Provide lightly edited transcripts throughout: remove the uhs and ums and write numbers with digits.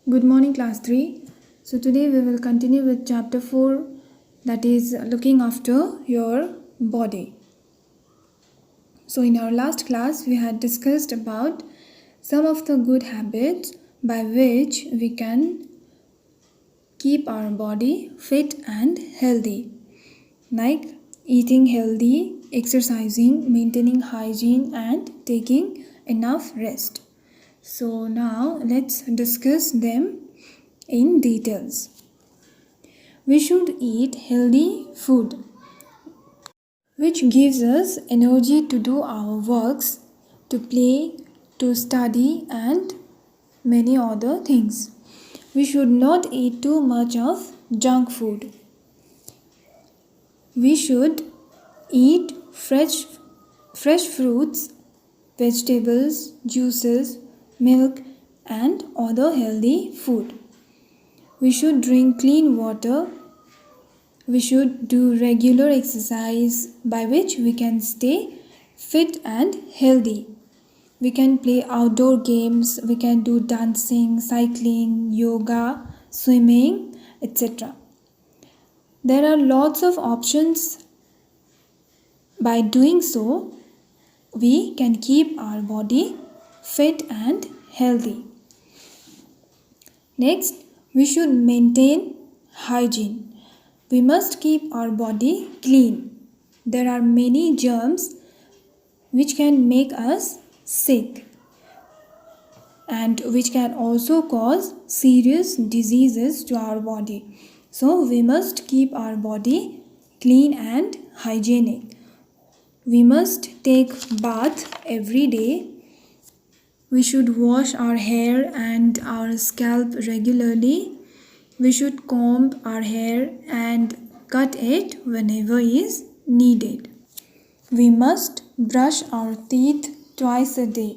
Good morning, class 3. So, today we will continue with chapter 4, that is looking after your body. So, in our last class, we had discussed about some of the good habits by which we can keep our body fit and healthy, like eating healthy, exercising, maintaining hygiene, and taking enough rest. So, now let's discuss them in details. We should eat healthy food which gives us energy to do our works, to play, to study, and many other things. We should not eat too much of junk food. We should eat fresh fruits, vegetables, juices, milk, and other healthy food. We should drink clean water. We should do regular exercise by which we can stay fit and healthy. We can play outdoor games, we can do dancing, cycling, yoga, swimming, etc. There are lots of options. By doing so, we can keep our body fit and healthy. Next, we should maintain hygiene. We must keep our body clean. There are many germs which can make us sick and which can also cause serious diseases to our body. So we must keep our body clean and hygienic. We must take bath every day. We should wash our hair and our scalp regularly. We should comb our hair and cut it whenever is needed. We must brush our teeth twice a day,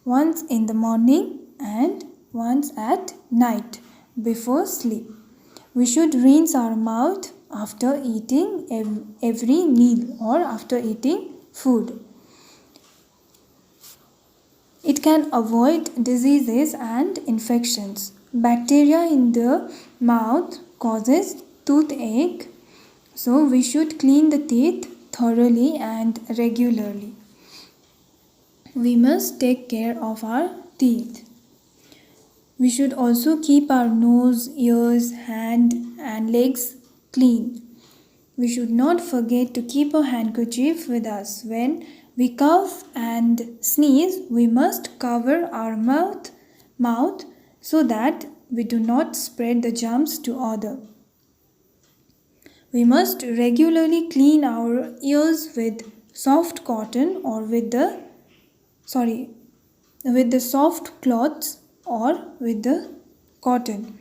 once in the morning and once at night before sleep. We should rinse our mouth after eating every meal or after eating food. It can avoid diseases and infections. Bacteria in the mouth causes toothache, so we should clean the teeth thoroughly and regularly. We must take care of our teeth. We should also keep our nose, ears, hand and legs clean. We should not forget to keep a handkerchief with us. When we cough and sneeze, we must cover our mouth so that we do not spread the germs to others. We must regularly clean our ears with soft cotton or with the soft cloths or with the cotton.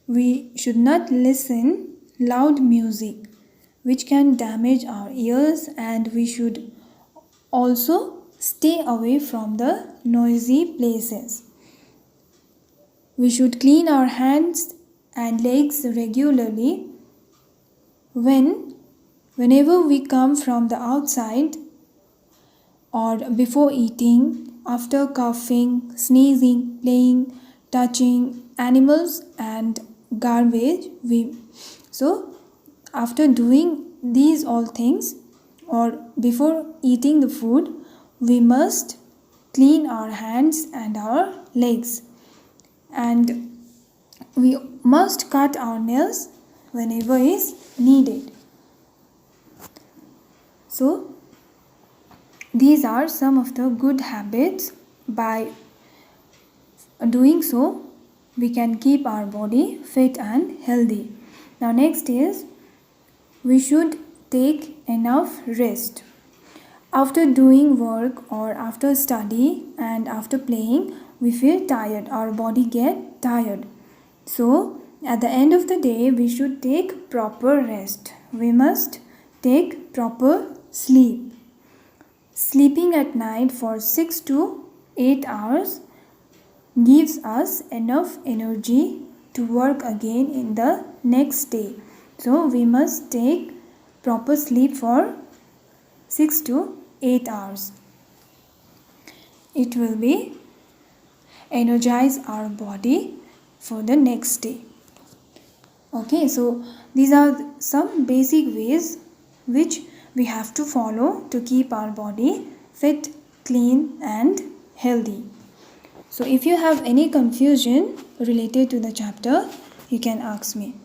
We should not listen loud music which can damage our ears, and we should also stay away from the noisy places. We should clean our hands and legs regularly whenever we come from the outside or before eating, after coughing, sneezing, playing, touching animals and garbage. After doing these all things or before eating the food, we must clean our hands and our legs, and we must cut our nails whenever is needed. So these are some of the good habits. By doing so, we can keep our body fit and healthy. Now next is, we should take enough rest. After doing work or after study and after playing, we feel tired. Our body get tired. So at the end of the day, we should take proper rest. We must take proper sleep. Sleeping at night for 6 to 8 hours gives us enough energy to work again in the next day. So we must take proper sleep for 6 to 8 hours. It will energize our body for the next day. Okay, so these are some basic ways which we have to follow to keep our body fit, clean and healthy. So if you have any confusion related to the chapter, you can ask me.